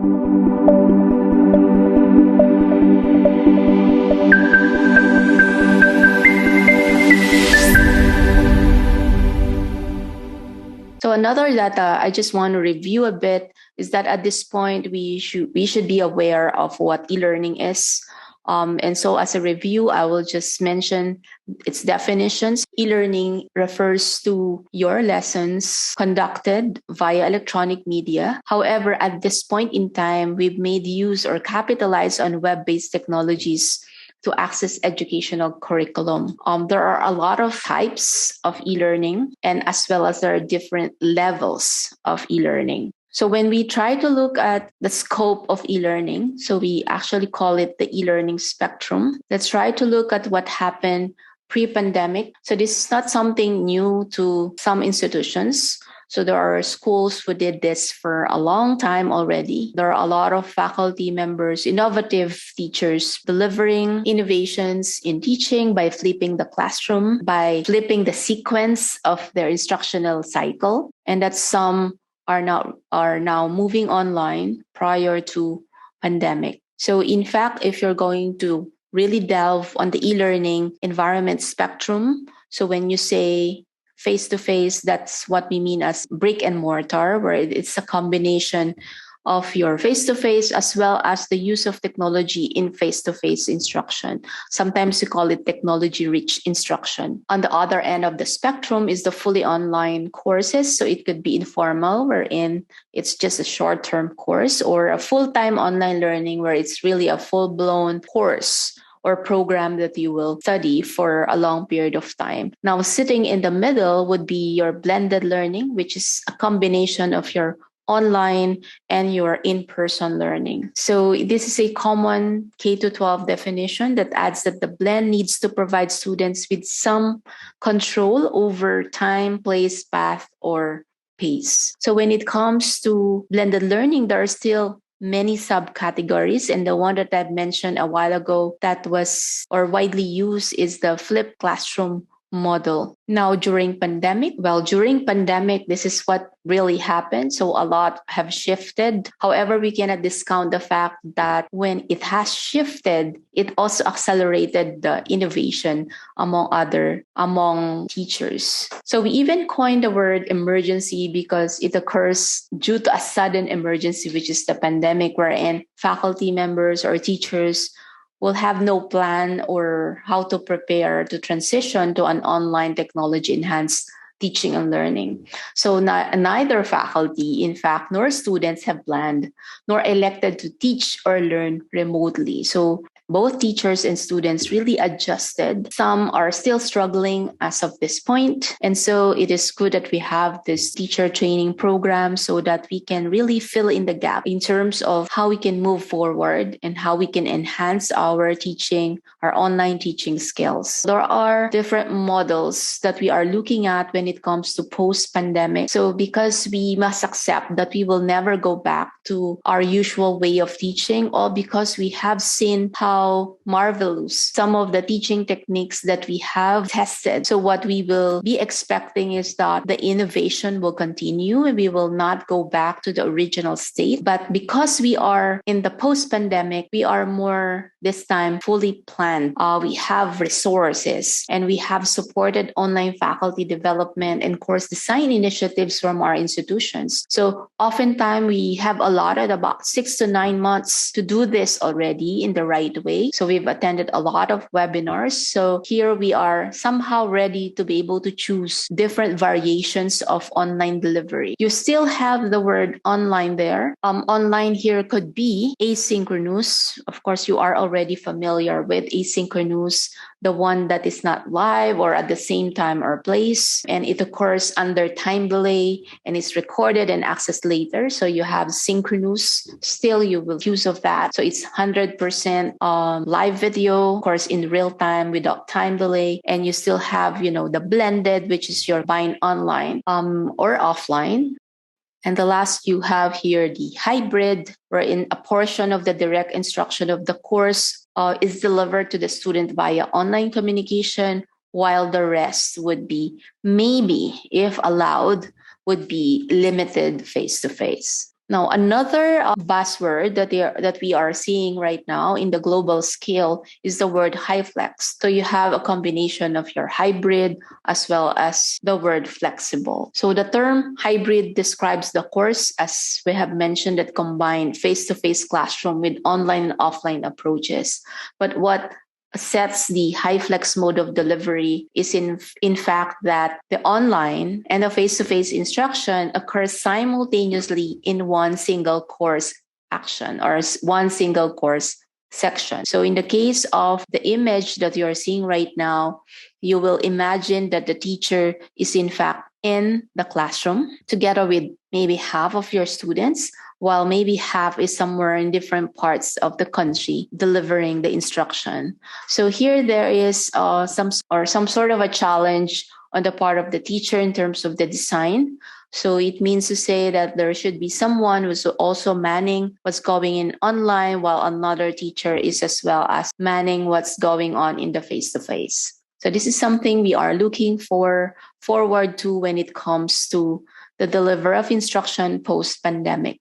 So another data I just want to review a bit is that at this point we should be aware of what e-learning is. And so as a review, I will just mention its definitions. E-learning refers to your lessons conducted via electronic media. However, at this point in time, we've made use or capitalized on web-based technologies to access educational curriculum. There are a lot of types of e-learning, and as well as there are different levels of e-learning. So when we try to look at the scope of e-learning, so we actually call it the e-learning spectrum. Let's try to look at what happened pre-pandemic. So this is not something new to some institutions. So there are schools who did this for a long time already. There are a lot of faculty members, innovative teachers delivering innovations in teaching by flipping the classroom, by flipping the sequence of their instructional cycle. And that some are now moving online prior to pandemic. So in fact, if you're going to really delve on the e-learning environment spectrum, so when you say face-to-face, that's what we mean as brick and mortar, where it's a combination of your face-to-face as well as the use of technology in face-to-face instruction. Sometimes we call it technology-rich instruction. On the other end of the spectrum is the fully online courses. So it could be informal, wherein it's just a short-term course, or a full-time online learning where it's really a full-blown course or program that you will study for a long period of time. Now, sitting in the middle would be your blended learning, which is a combination of your online and your in-person learning. So this is a common K-12 definition that adds that the blend needs to provide students with some control over time, place, path, or pace. So when it comes to blended learning, there are still many subcategories. And the one that I've mentioned a while ago that was or widely used is the flipped classroom model. Now, during pandemic, this is what really happened. So a lot have shifted. However, we cannot discount the fact that when it has shifted, it also accelerated the innovation among teachers. So we even coined the word emergency because it occurs due to a sudden emergency, which is the pandemic, wherein faculty members or teachers will have no plan or how to prepare to transition to an online technology enhanced teaching and learning. So neither faculty, in fact, nor students have planned nor elected to teach or learn remotely. So both teachers and students really adjusted. Some are still struggling as of this point. And so it is good that we have this teacher training program so that we can really fill in the gap in terms of how we can move forward and how we can enhance our teaching, our online teaching skills. There are different models that we are looking at when it comes to post-pandemic. So because we must accept that we will never go back to our usual way of teaching, all because we have seen how marvelous some of the teaching techniques that we have tested. So what we will be expecting is that the innovation will continue and we will not go back to the original state. But because we are in the post-pandemic, we are more this time fully planned. We have resources and we have supported online faculty development and course design initiatives from our institutions. So oftentimes we have allotted about 6 to 9 months to do this already in the right way. So we've attended a lot of webinars. So here we are somehow ready to be able to choose different variations of online delivery. You still have the word online there. Online here could be asynchronous. Of course, you are already familiar with asynchronous, the one that is not live or at the same time or place. And it occurs under time delay and it's recorded and accessed later. So you have synchronous. Still, you will use of that. So it's 100% live video, of course, in real time without time delay. And you still have, the blended, which is your buying online or offline. And the last you have here, the hybrid, wherein a portion of the direct instruction of the course is delivered to the student via online communication, while the rest would be maybe, if allowed, would be limited face-to-face. Now, another buzzword that we are seeing right now in the global scale is the word HyFlex. So you have a combination of your hybrid as well as the word flexible. So the term hybrid describes the course, as we have mentioned, that combine face-to-face classroom with online and offline approaches. But what sets the HyFlex mode of delivery is in fact that the online and the face-to-face instruction occurs simultaneously in one single course action or one single course section. So in the case of the image that you're seeing right now, you will imagine that the teacher is in fact in the classroom together with maybe half of your students, while maybe half is somewhere in different parts of the country delivering the instruction. So here there is some sort of a challenge on the part of the teacher in terms of the design. So it means to say that there should be someone who's also manning what's going in online, while another teacher is as well as manning what's going on in the face-to-face. So this is something we are looking forward to when it comes to the delivery of instruction post-pandemic.